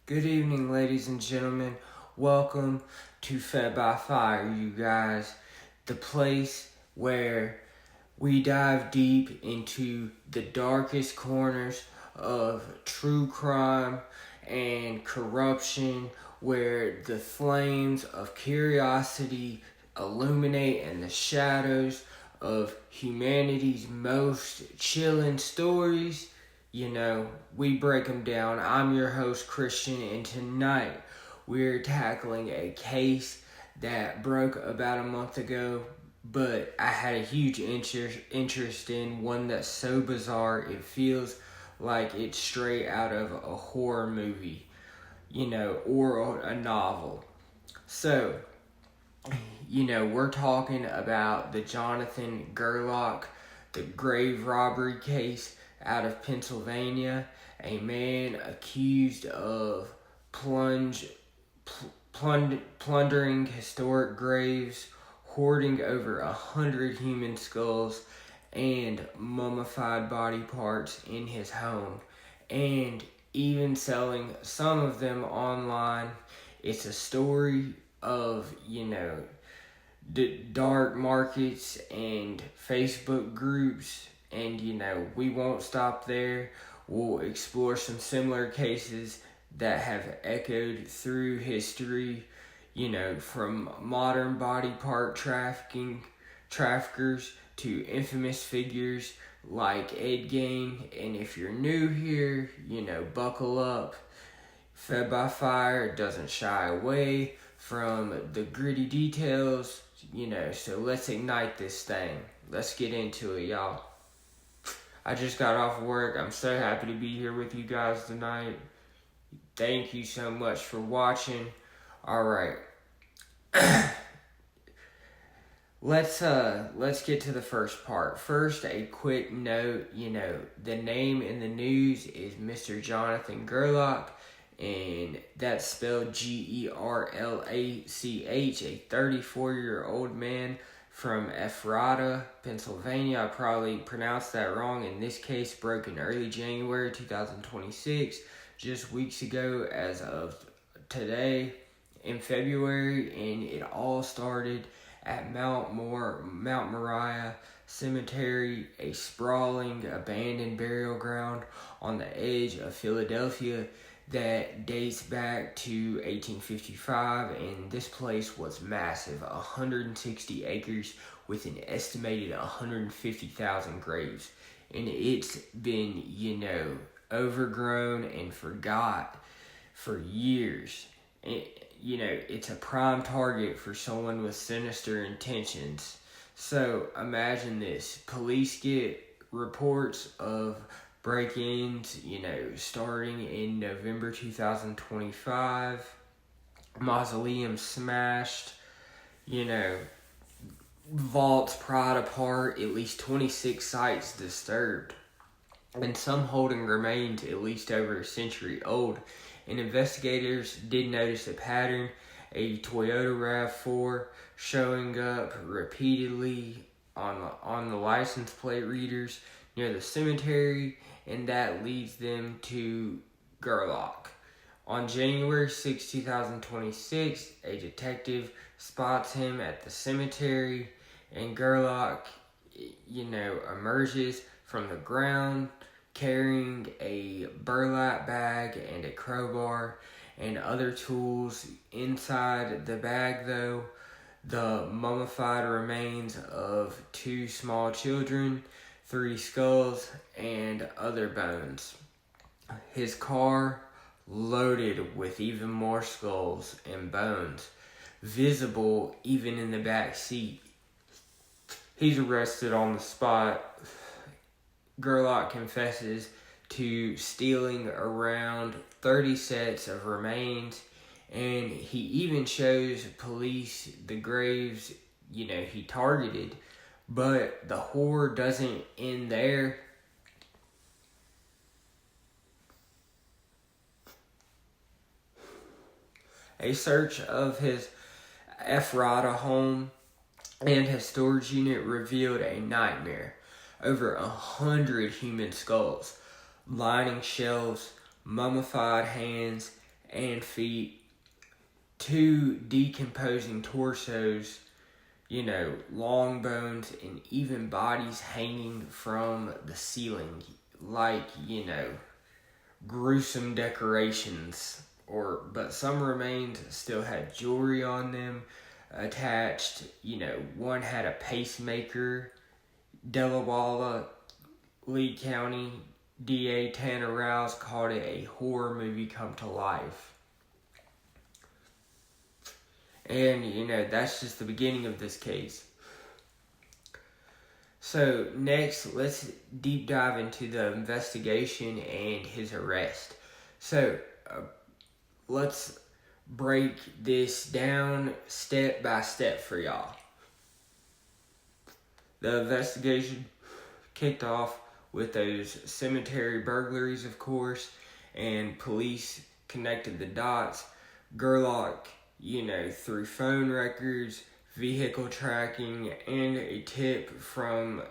Good evening, ladies and gentlemen. Welcome to Fed by Fire, you guys. The place where we dive deep into the darkest corners of true crime and corruption, where the flames of curiosity illuminate and the shadows of humanity's most chilling stories. We break them down. I'm your host, Christian, and tonight we're tackling a case that broke about a month ago, but I had a huge interest in one that's so bizarre it feels like it's straight out of a horror movie, or a novel. So, we're talking about the Johnathen gerlach, the grave robbery case out of Pennsylvania. A man accused of plundering historic graves, hoarding over 100 human skulls and mummified body parts in his home, and even selling some of them online. It's a story of, dark markets and Facebook groups, and we won't stop there. We'll explore some similar cases that have echoed through history, from modern body part traffickers to infamous figures like Ed Gein. And if you're new here, buckle up. Fed by Fire doesn't shy away from the gritty details, so let's ignite this thing. Let's get into it, y'all. I just got off work. I'm so happy to be here with you guys tonight. Thank you so much for watching. All right. Let's get to the first part. First, a quick note, the name in the news is Mr. Johnathen gerlach, and that's spelled Gerlach, a 34-year-old man from Ephrata, Pennsylvania. I probably pronounced that wrong. In this case, broke in early January 2026, just weeks ago as of today in February, and it all started at Mount Moriah Cemetery, a sprawling abandoned burial ground on the edge of Philadelphia that dates back to 1855, and this place was massive, 160 acres with an estimated 150,000 graves, and it's been, overgrown and forgot for years. It's a prime target for someone with sinister intentions. So imagine this: police get reports of break-ins, starting in November 2025, mausoleum smashed, vaults pried apart, at least 26 sites disturbed, and some holding remains at least over a century old. And investigators did notice a pattern, a Toyota RAV4 showing up repeatedly on the license plate readers near the cemetery, and that leads them to gerlach. On January 6, 2026, a detective spots him at the cemetery, and gerlach, emerges from the ground carrying a burlap bag and a crowbar and other tools. Inside the bag, though, the mummified remains of 2 small children, 3 skulls, and other bones. His car loaded with even more skulls and bones, visible even in the back seat. He's arrested on the spot. Gerlach confesses to stealing around 30 sets of remains, and he even shows police the graves, he targeted. But the horror doesn't end there. A search of his Ephrata home and his storage unit revealed a nightmare. Over 100 human skulls, lining shelves, mummified hands, and feet, 2 decomposing torsos, long bones, and even bodies hanging from the ceiling, like, gruesome decorations. But some remains still had jewelry on them attached. One had a pacemaker. Delawala, Lee County DA Tanner Rouse called it a horror movie come to life. And, that's just the beginning of this case. So, next, let's deep dive into the investigation and his arrest. So, let's break this down step by step for y'all. The investigation kicked off with those cemetery burglaries, of course, and police connected the dots. Gerlach, through phone records, vehicle tracking, and a tip from,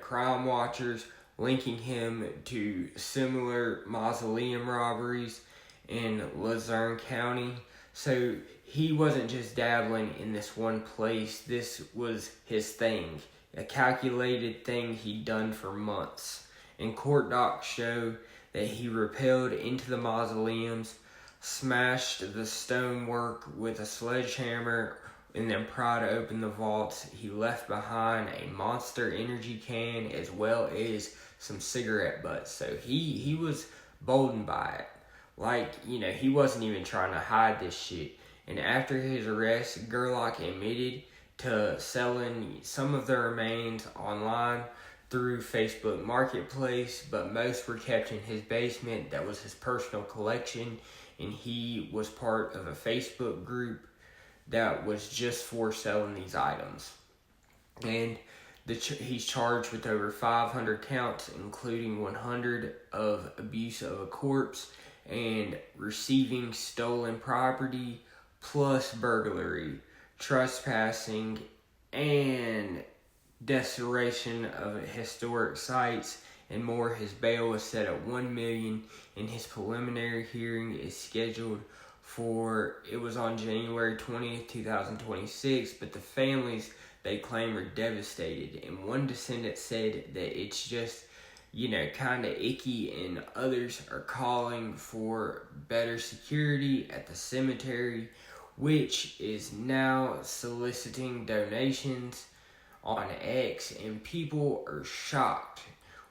crime watchers linking him to similar mausoleum robberies in Luzerne County. So he wasn't just dabbling in this one place. This was his thing, a calculated thing he'd done for months. And court docs show that he rappelled into the mausoleums, smashed the stonework with a sledgehammer, and then prior to open the vaults, he left behind a Monster Energy can as well as some cigarette butts. So he was boldened by it. Like, he wasn't even trying to hide this shit. And after his arrest, Gerlach admitted to selling some of the remains online through Facebook Marketplace, but most were kept in his basement. That was his personal collection, and he was part of a Facebook group that was just for selling these items. And he's charged with over 500 counts, including 100 of abuse of a corpse and receiving stolen property, plus burglary, trespassing, and desecration of historic sites, and more. His bail was set at $1 million, and his preliminary hearing is scheduled it was on January 20th, 2026, but the families, they claim, are devastated. And one descendant said that it's just, kind of icky, and others are calling for better security at the cemetery, which is now soliciting donations on X, and people are shocked.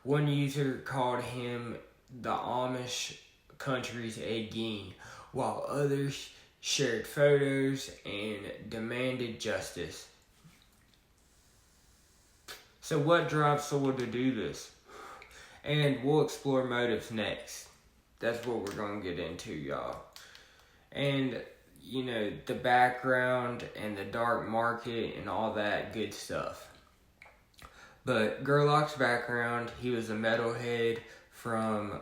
One user called him the Amish country's Ed Gein, while others shared photos and demanded justice. So what drives someone to do this? And we'll explore motives next. That's what we're going to get into, y'all. And, the background and the dark market and all that good stuff. But Gerlach's background, he was a metalhead from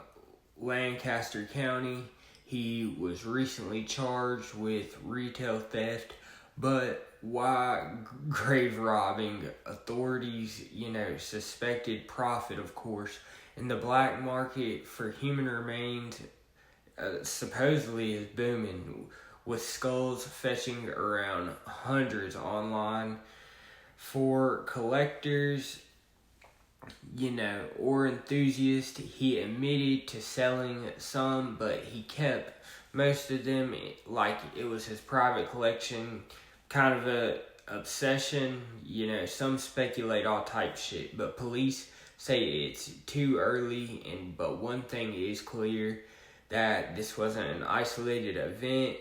Lancaster County. He was recently charged with retail theft, but why grave robbing? Authorities, suspected profit, of course. And the black market for human remains supposedly is booming, with skulls fetching around hundreds online. For collectors, or enthusiasts, he admitted to selling some, but he kept most of them like it was his private collection, kind of a obsession. Some speculate all type shit, but police say it's too early. But one thing is clear, that this wasn't an isolated event,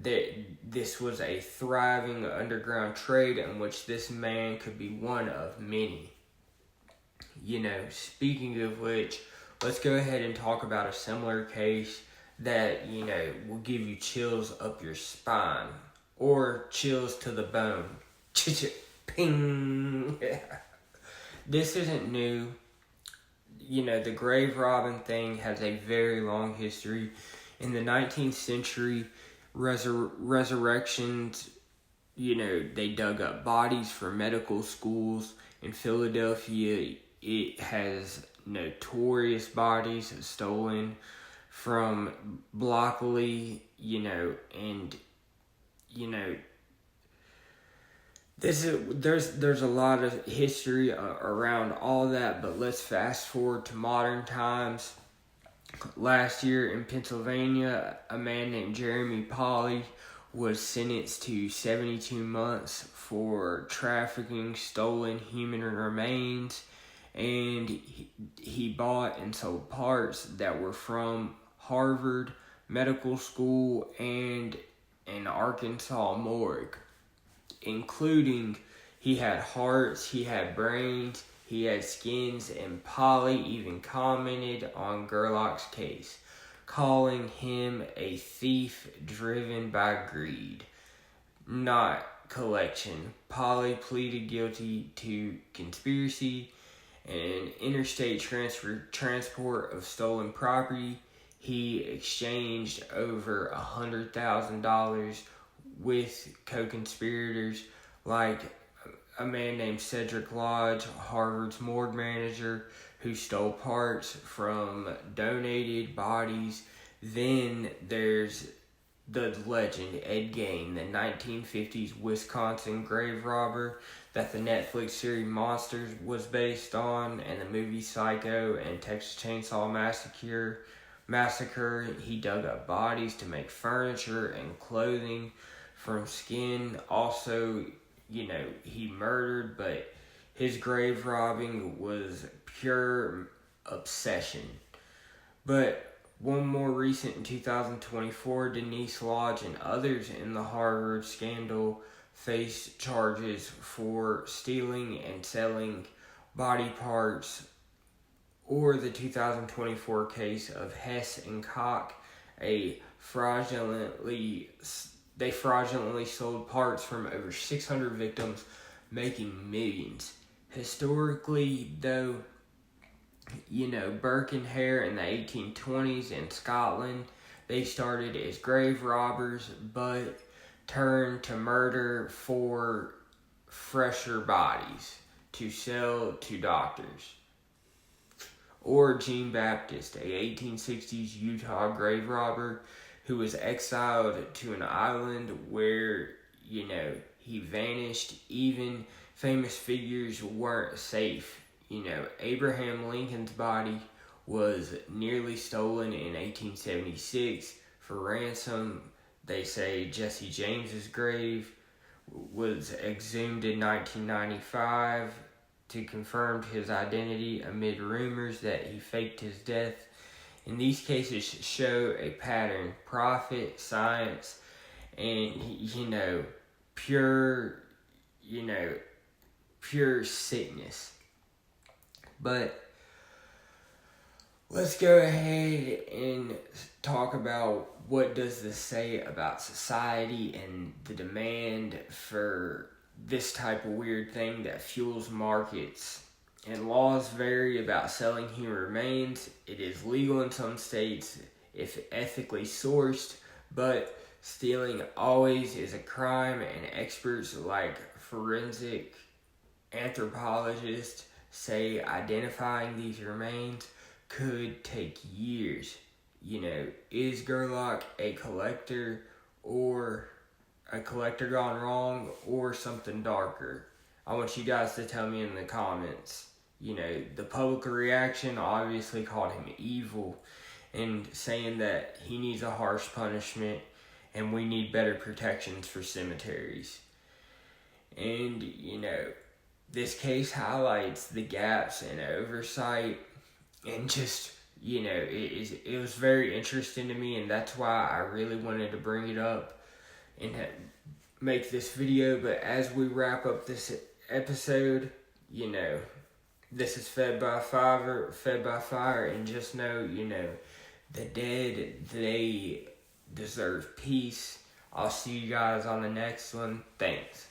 that this was a thriving underground trade in which this man could be one of many. Speaking of which, let's go ahead and talk about a similar case that, will give you chills up your spine, or chills to the bone. Ping! This isn't new. The grave robbing thing has a very long history. In the 19th century, resurrections, they dug up bodies for medical schools. In Philadelphia, it has notorious bodies stolen from broccoli, and there's a lot of history around all that, but let's fast forward to modern times. Last year in Pennsylvania, a man named Jeremy Polly was sentenced to 72 months for trafficking stolen human remains, and he bought and sold parts that were from Harvard Medical School and an Arkansas morgue, including he had hearts, he had brains, he had skins, and Polly even commented on Gerlach's case, calling him a thief driven by greed, not collection. Polly pleaded guilty to conspiracy and interstate transport of stolen property. He exchanged over $100,000 with co-conspirators like a man named Cedric Lodge, Harvard's morgue manager, who stole parts from donated bodies. Then there's the legend Ed Gein, the 1950s Wisconsin grave robber that the Netflix series Monsters was based on, and the movie Psycho and Texas Chainsaw Massacre. He dug up bodies to make furniture and clothing from skin. Also, he murdered, but his grave robbing was pure obsession. But one more recent in 2024, Denise Lodge and others in the Harvard scandal faced charges for stealing and selling body parts, or the 2024 case of Hess and Koch, they fraudulently sold parts from over 600 victims, making millions. Historically, though, Burke and Hare in the 1820s in Scotland, they started as grave robbers, but turned to murder for fresher bodies to sell to doctors. Or Jean Baptist, a 1860s Utah grave robber who was exiled to an island where, he vanished. Even famous figures weren't safe. Abraham Lincoln's body was nearly stolen in 1876 for ransom. They say Jesse James's grave was exhumed in 1995 to confirm his identity amid rumors that he faked his death. And these cases show a pattern: profit, science, and pure sickness. But let's go ahead and talk about what does this say about society and the demand for this type of weird thing that fuels markets. And laws vary about selling human remains. It is legal in some states if ethically sourced, but stealing always is a crime, and experts like forensic anthropologists say identifying these remains could take years. Is Gerlach a collector, or a collector gone wrong, or something darker? I want you guys to tell me in the comments. The public reaction obviously called him evil and saying that he needs a harsh punishment and we need better protections for cemeteries. And, this case highlights the gaps in oversight, and just, it was very interesting to me, and that's why I really wanted to bring it up and make this video. But as we wrap up this episode, this is Fed by Fire, and just know, the dead, they deserve peace. I'll see you guys on the next one. Thanks.